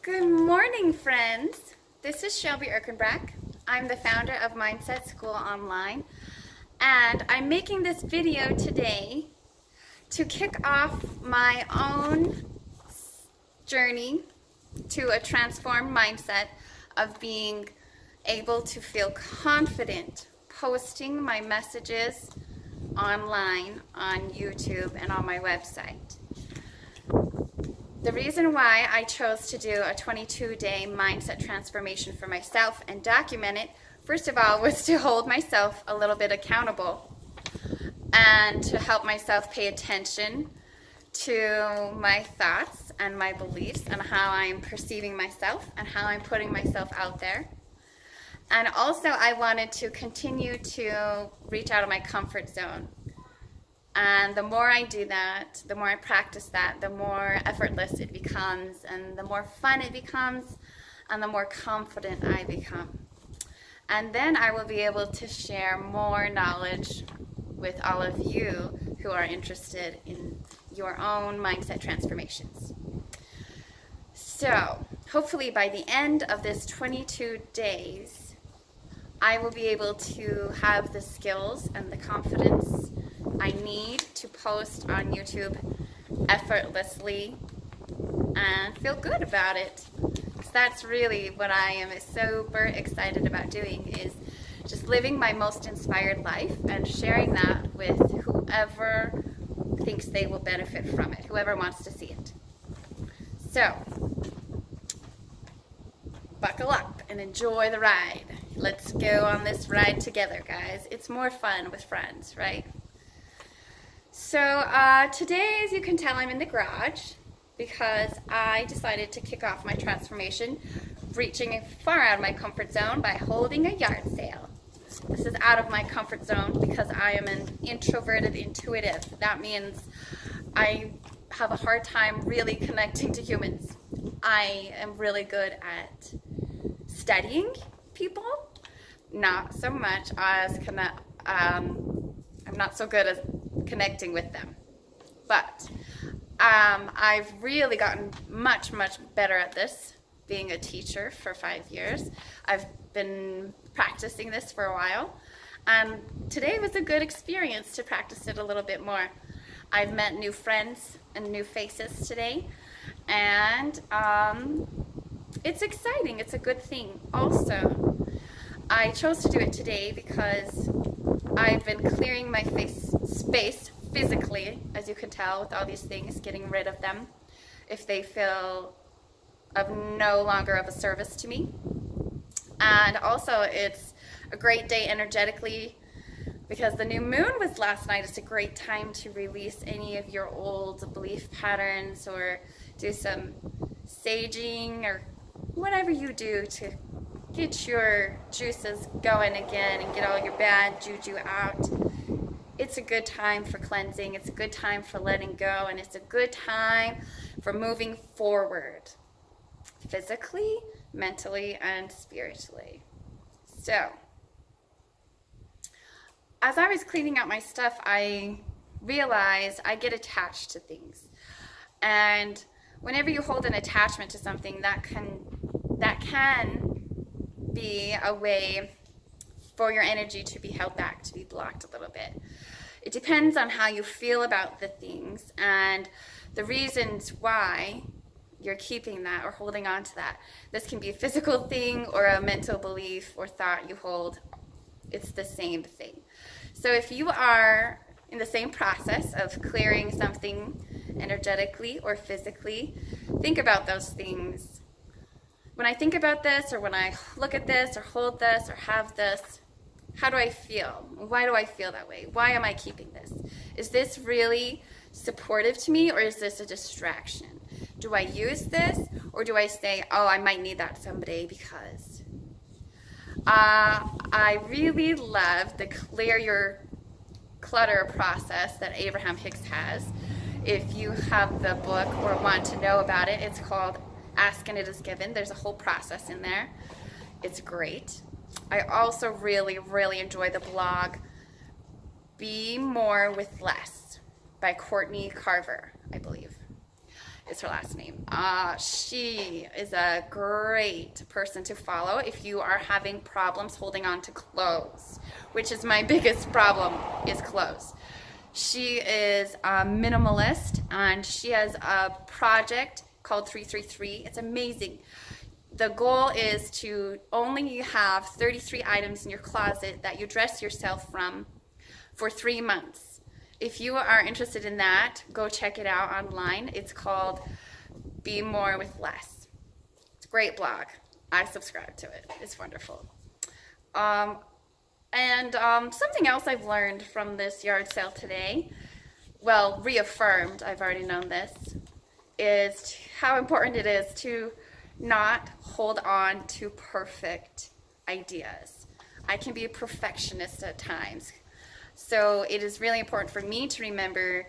Good morning, friends. This is Shelby Erkenbrack. I'm the founder of Mindset School Online, and I'm making this video today to kick off my own journey to a transformed mindset of being able to feel confident posting my messages online on YouTube and on my website. The reason why I chose to do a 22-day mindset transformation for myself and document it, first of all, was to hold myself a little bit accountable and to help myself pay attention to my thoughts and my beliefs and how I'm perceiving myself and how I'm putting myself out there. And also I wanted to continue to reach out of my comfort zone. And the more I do that, the more I practice that, the more effortless it becomes, and the more fun it becomes, and the more confident I become. And then I will be able to share more knowledge with all of you who are interested in your own mindset transformations. So, hopefully by the end of this 22 days, I will be able to have the skills and the confidence I need to post on YouTube effortlessly and feel good about it. So that's really what I am super excited about doing, is just living my most inspired life and sharing that with whoever thinks they will benefit from it, whoever wants to see it. So, buckle up and enjoy the ride. Let's go on this ride together, guys. It's more fun with friends, right? So today, as you can tell, I'm in the garage because I decided to kick off my transformation, reaching far out of my comfort zone by holding a yard sale. This is out of my comfort zone because I am an introverted intuitive. That means I have a hard time really connecting to humans. I am really good at studying people, not so much as I'm not so good at connecting with them. But I've really gotten much better at this, being a teacher for 5 years. I've been practicing this for a while, and today was a good experience to practice it a little bit more. I've met new friends and new faces today, and it's exciting. It's a good thing. Also, I chose to do it today because I've been clearing my space physically, as you can tell, with all these things, getting rid of them if they feel of no longer of a service to me. And also, it's a great day energetically because the new moon was last night. It's a great time to release any of your old belief patterns or do some saging or whatever you do to get your juices going again and get all your bad juju out. It's a good time for cleansing. It's a good time for letting go, and it's a good time for moving forward physically, mentally, and spiritually. So, as I was cleaning out my stuff, I realized I get attached to things. And whenever you hold an attachment to something, that can be a way for your energy to be held back, to be blocked a little bit. It depends on how you feel about the things and the reasons why you're keeping that or holding on to that. This can be a physical thing or a mental belief or thought you hold. It's the same thing. So if you are in the same process of clearing something energetically or physically, think about those things. When I think about this, or when I look at this, or hold this, or have this, how do I feel? Why do I feel that way? Why am I keeping this? Is this really supportive to me, or is this a distraction? Do I use this, or do I say, oh, I might need that someday because... I really love the Clear Your Clutter process that Abraham Hicks has. If you have the book or want to know about it, it's called Ask and It Is Given. There's a whole process in there. It's great. I also really enjoy the blog Be More with Less by Courtney Carver, I believe. is her last name. She is a great person to follow if you are having problems holding on to clothes, which is my biggest problem, is clothes. She is a minimalist, and she has a project called 333. It's amazing. The goal is to only have 33 items in your closet that you dress yourself from for 3 months. If you are interested in that, go check it out online. It's called Be More with Less. It's a great blog. I subscribe to it. It's wonderful. Something else I've learned from this yard sale today, well, reaffirmed, I've already known this, is how important it is to not hold on to perfect ideas. I can be a perfectionist at times. So it is really important for me to remember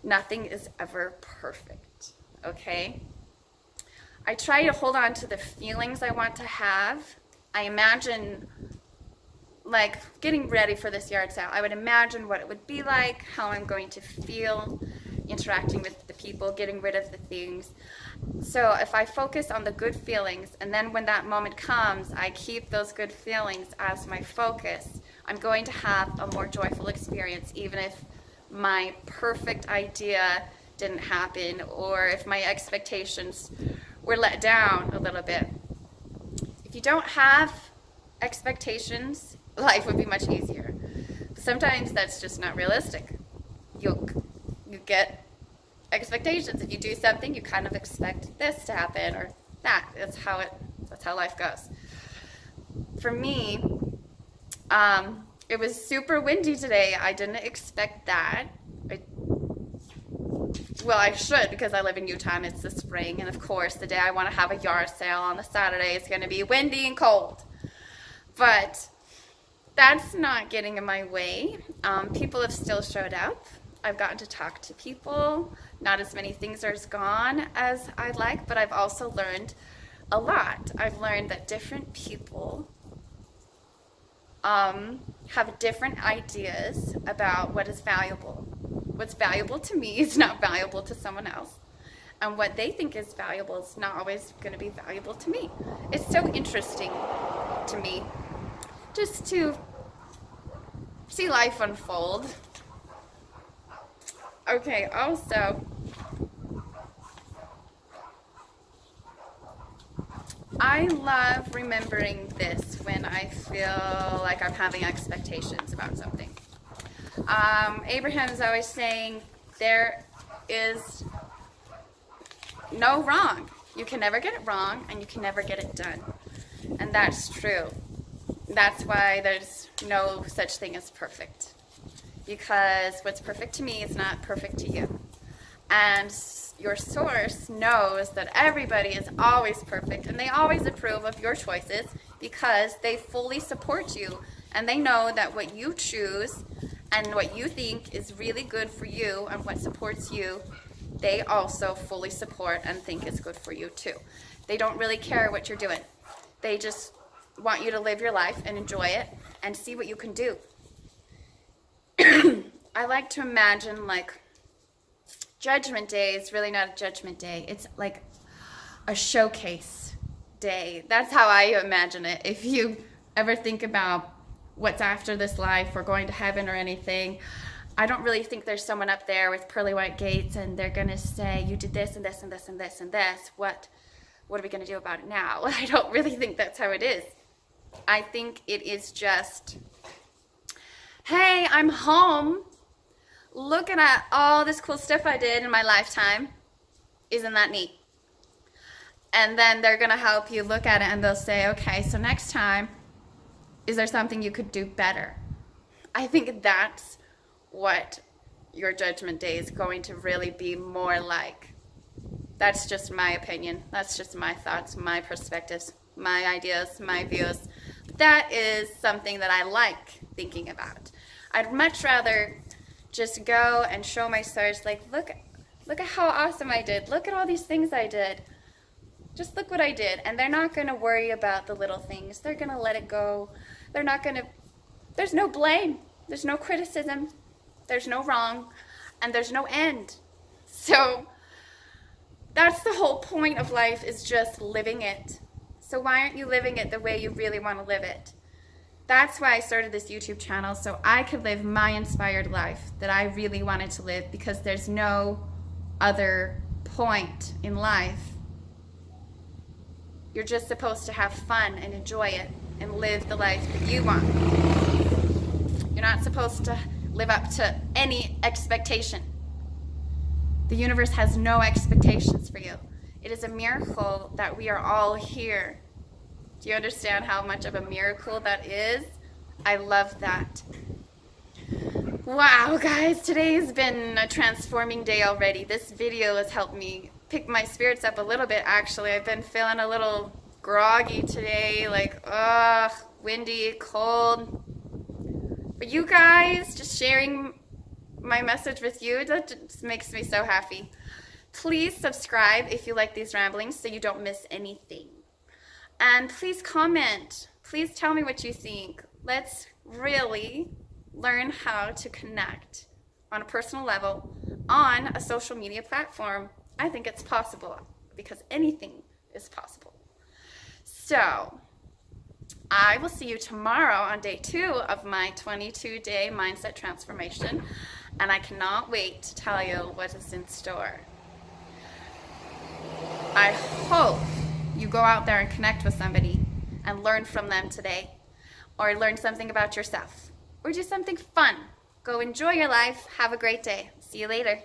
nothing is ever perfect, okay? I try to hold on to the feelings I want to have. I imagine, like, getting ready for this yard sale, I would imagine what it would be like, how I'm going to feel, interacting with the people, getting rid of the things. So if I focus on the good feelings, and then when that moment comes, I keep those good feelings as my focus, I'm going to have a more joyful experience, even if my perfect idea didn't happen, or if my expectations were let down a little bit. If you don't have expectations, life would be much easier. But sometimes that's just not realistic. You get expectations. If you do something, you kind of expect this to happen or that. That's how life goes. For me, it was super windy today. I didn't expect that. I should, because I live in Utah and it's the spring, and of course the day I want to have a yard sale on the Saturday is going to be windy and cold. But that's not getting in my way. People have still showed up. I've gotten to talk to people. Not as many things are gone as I'd like, but I've also learned a lot. I've learned that different people have different ideas about what is valuable. What's valuable to me is not valuable to someone else. And what they think is valuable is not always going to be valuable to me. It's so interesting to me just to see life unfold. Okay, also, I love remembering this when I feel like I'm having expectations about something. Abraham is always saying there is no wrong. You can never get it wrong, and you can never get it done. And that's true. That's why there's no such thing as perfect. Because what's perfect to me is not perfect to you. And your source knows that everybody is always perfect, and they always approve of your choices because they fully support you, and they know that what you choose and what you think is really good for you and what supports you, they also fully support and think is good for you too. They don't really care what you're doing. They just want you to live your life and enjoy it and see what you can do. I like to imagine, like, Judgment Day is really not a judgment day. It's like a showcase day. That's how I imagine it. If you ever think about what's after this life or going to heaven or anything, I don't really think there's someone up there with pearly white gates and they're going to say, you did this and this and this and this and this. What are we going to do about it now? I don't really think that's how it is. I think it is just, hey, I'm home. Looking at all this cool stuff I did in my lifetime. Isn't that neat? And then they're going to help you look at it and they'll say, okay, so next time, is there something you could do better? I think that's what your Judgment Day is going to really be more like. That's just my opinion. That's just my thoughts, my perspectives, my ideas, my views. But that is something that I like thinking about. I'd much rather just go and show my source, like, look at how awesome I did. Look at all these things I did. Just look what I did. And they're not going to worry about the little things. They're going to let it go. They're not going to, there's no blame. There's no criticism. There's no wrong. And there's no end. So That's the whole point of life, is just living it. So why aren't you living it the way you really want to live it? That's why I started this YouTube channel, so I could live my inspired life that I really wanted to live, because there's no other point in life. You're just supposed to have fun and enjoy it and live the life that you want. You're not supposed to live up to any expectation. The universe has no expectations for you. It is a miracle that we are all here. Do you understand how much of a miracle that is? I love that. Wow, guys, today's been a transforming day already. This video has helped me pick my spirits up a little bit, actually. I've been feeling a little groggy today, like, windy, cold. But you guys, just sharing my message with you, that just makes me so happy. Please subscribe if you like these ramblings so you don't miss anything. And please comment. Please tell me what you think. Let's really learn how to connect on a personal level on a social media platform. I think it's possible, because anything is possible. So I will see you tomorrow on day 2 of my 22-day mindset transformation, and I cannot wait to tell you what is in store. I hope you go out there and connect with somebody and learn from them today, or learn something about yourself, or do something fun. Go enjoy your life. Have a great day. See you later.